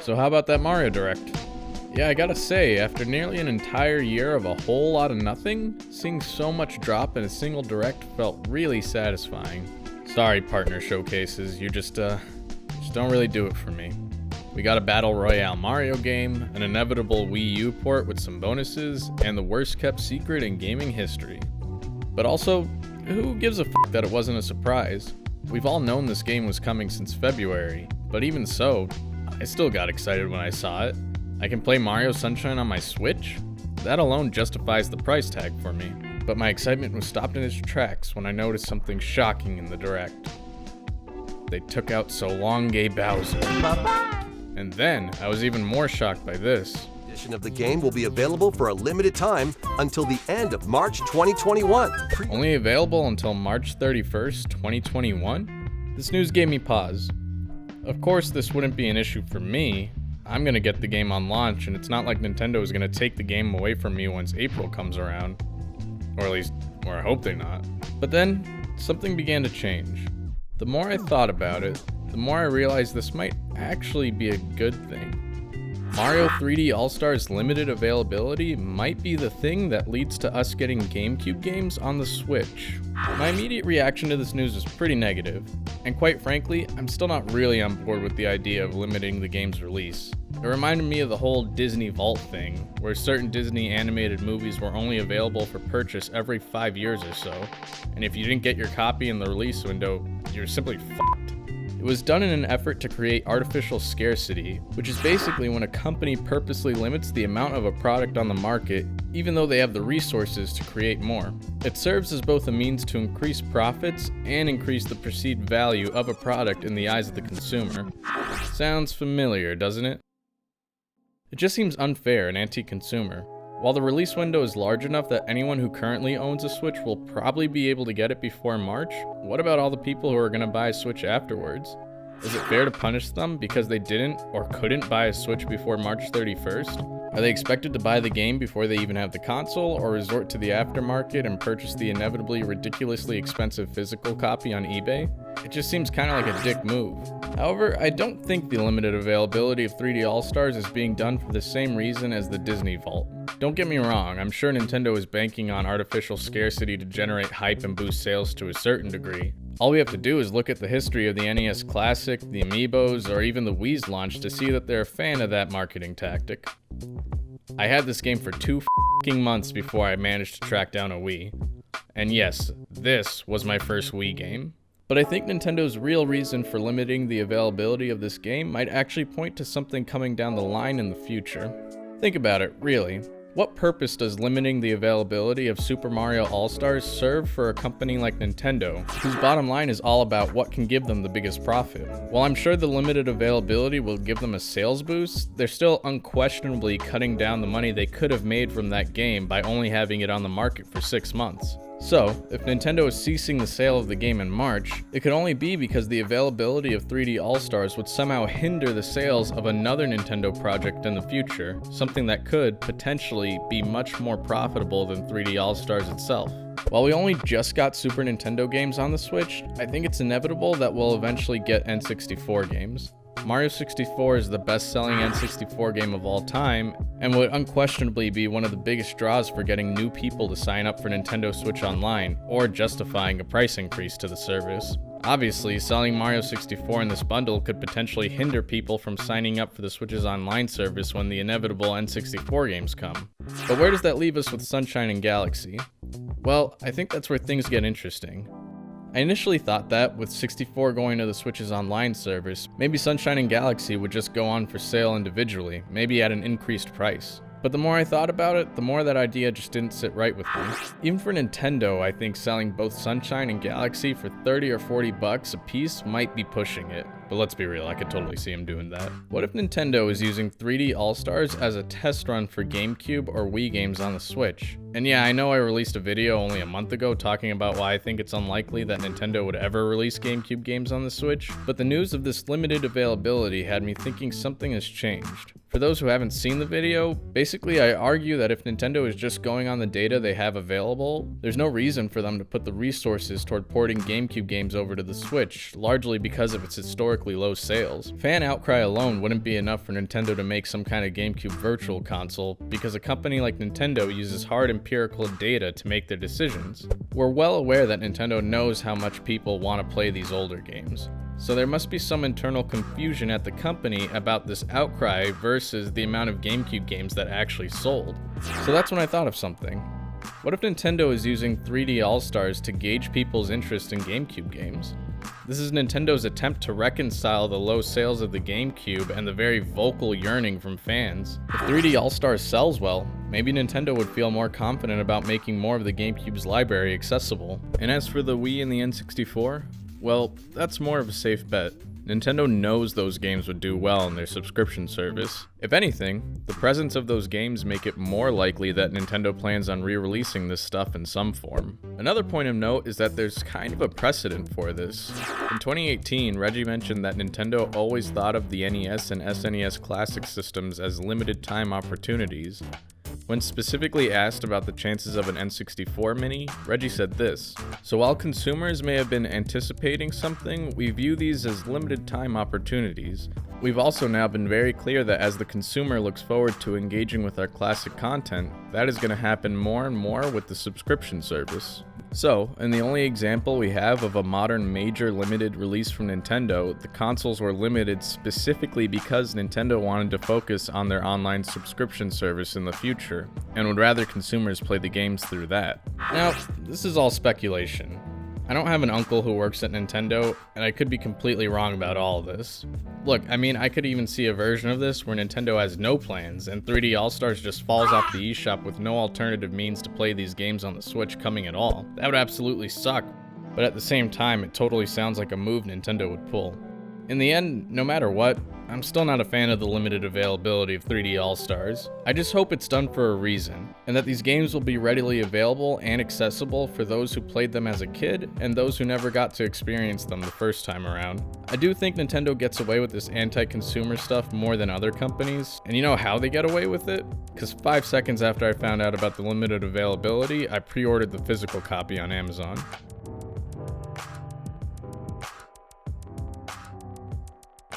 So how about that Mario Direct? Yeah, I gotta say, after nearly an entire year of a whole lot of nothing, seeing so much drop in a single Direct felt really satisfying. Sorry, partner showcases, you just don't really do it for me. We got a Battle Royale Mario game, an inevitable Wii U port with some bonuses, and the worst kept secret in gaming history. But also, who gives a fuck that it wasn't a surprise? We've all known this game was coming since February, but even so, I still got excited when I saw it. I can play Mario Sunshine on my Switch? That alone justifies the price tag for me. But my excitement was stopped in its tracks when I noticed something shocking in the Direct. They took out Solange Bowser. And then, I was even more shocked by this. Edition of the game will be available for a limited time until the end of March 2021. Only available until March 31st, 2021? This news gave me pause. Of course, this wouldn't be an issue for me. I'm gonna get the game on launch, and it's not like Nintendo is gonna take the game away from me once April comes around. Or I hope they're not. But then, something began to change. The more I thought about it, the more I realized this might actually be a good thing. Mario 3D All-Stars limited availability might be the thing that leads to us getting GameCube games on the Switch. My immediate reaction to this news was pretty negative, and quite frankly, I'm still not really on board with the idea of limiting the game's release. It reminded me of the whole Disney Vault thing, where certain Disney animated movies were only available for purchase every 5 years or so, and if you didn't get your copy in the release window, you're simply fucked. It was done in an effort to create artificial scarcity, which is basically when a company purposely limits the amount of a product on the market, even though they have the resources to create more. It serves as both a means to increase profits and increase the perceived value of a product in the eyes of the consumer. Sounds familiar, doesn't it? It just seems unfair and anti-consumer. While the release window is large enough that anyone who currently owns a Switch will probably be able to get it before March, what about all the people who are going to buy a Switch afterwards? Is it fair to punish them because they didn't or couldn't buy a Switch before March 31st? Are they expected to buy the game before they even have the console, or resort to the aftermarket and purchase the inevitably ridiculously expensive physical copy on eBay? It just seems kind of like a dick move. However, I don't think the limited availability of 3D All-Stars is being done for the same reason as the Disney Vault. Don't get me wrong, I'm sure Nintendo is banking on artificial scarcity to generate hype and boost sales to a certain degree. All we have to do is look at the history of the NES Classic, the Amiibos, or even the Wii's launch to see that they're a fan of that marketing tactic. I had this game for 2 f***ing months before I managed to track down a Wii. And yes, this was my first Wii game. But I think Nintendo's real reason for limiting the availability of this game might actually point to something coming down the line in the future. Think about it, really. What purpose does limiting the availability of Super Mario All-Stars serve for a company like Nintendo, whose bottom line is all about what can give them the biggest profit? While I'm sure the limited availability will give them a sales boost, they're still unquestionably cutting down the money they could have made from that game by only having it on the market for 6 months. So, if Nintendo is ceasing the sale of the game in March, it could only be because the availability of 3D All-Stars would somehow hinder the sales of another Nintendo project in the future, something that could, potentially, be much more profitable than 3D All-Stars itself. While we only just got Super Nintendo games on the Switch, I think it's inevitable that we'll eventually get N64 games. Mario 64 is the best-selling N64 game of all time, and would unquestionably be one of the biggest draws for getting new people to sign up for Nintendo Switch Online, or justifying a price increase to the service. Obviously, selling Mario 64 in this bundle could potentially hinder people from signing up for the Switch's online service when the inevitable N64 games come. But where does that leave us with Sunshine and Galaxy? Well, I think that's where things get interesting. I initially thought that, with 64 going to the Switch's online service, maybe Sunshine and Galaxy would just go on for sale individually, maybe at an increased price. But the more I thought about it, the more that idea just didn't sit right with me. Even for Nintendo, I think selling both Sunshine and Galaxy for 30 or 40 bucks a piece might be pushing it. But let's be real, I could totally see them doing that. What if Nintendo is using 3D All-Stars as a test run for GameCube or Wii games on the Switch? And yeah, I know I released a video only a month ago talking about why I think it's unlikely that Nintendo would ever release GameCube games on the Switch, but the news of this limited availability had me thinking something has changed. For those who haven't seen the video, basically I argue that if Nintendo is just going on the data they have available, there's no reason for them to put the resources toward porting GameCube games over to the Switch, largely because of its historically low sales. Fan outcry alone wouldn't be enough for Nintendo to make some kind of GameCube virtual console, because a company like Nintendo uses hard empirical data to make their decisions. We're well aware that Nintendo knows how much people want to play these older games. So there must be some internal confusion at the company about this outcry versus the amount of GameCube games that actually sold. So that's when I thought of something. What if Nintendo is using 3D All-Stars to gauge people's interest in GameCube games? This is Nintendo's attempt to reconcile the low sales of the GameCube and the very vocal yearning from fans. If 3D All-Stars sells well, maybe Nintendo would feel more confident about making more of the GameCube's library accessible. And as for the Wii and the N64, well, that's more of a safe bet. Nintendo knows those games would do well in their subscription service. If anything, the presence of those games make it more likely that Nintendo plans on re-releasing this stuff in some form. Another point of note is that there's kind of a precedent for this. In 2018, Reggie mentioned that Nintendo always thought of the NES and SNES Classic systems as limited time opportunities. When specifically asked about the chances of an N64 Mini, Reggie said this: "So while consumers may have been anticipating something, we view these as limited time opportunities. We've also now been very clear that as the consumer looks forward to engaging with our classic content, that is going to happen more and more with the subscription service." So, in the only example we have of a modern major limited release from Nintendo, the consoles were limited specifically because Nintendo wanted to focus on their online subscription service in the future, and would rather consumers play the games through that. Now, this is all speculation. I don't have an uncle who works at Nintendo, and I could be completely wrong about all of this. Look, I mean, I could even see a version of this where Nintendo has no plans, and 3D All-Stars just falls off the eShop with no alternative means to play these games on the Switch coming at all. That would absolutely suck, but at the same time, it totally sounds like a move Nintendo would pull. In the end, no matter what, I'm still not a fan of the limited availability of 3D All-Stars. I just hope it's done for a reason, and that these games will be readily available and accessible for those who played them as a kid and those who never got to experience them the first time around. I do think Nintendo gets away with this anti-consumer stuff more than other companies, and you know how they get away with it? Because 5 seconds after I found out about the limited availability, I pre-ordered the physical copy on Amazon.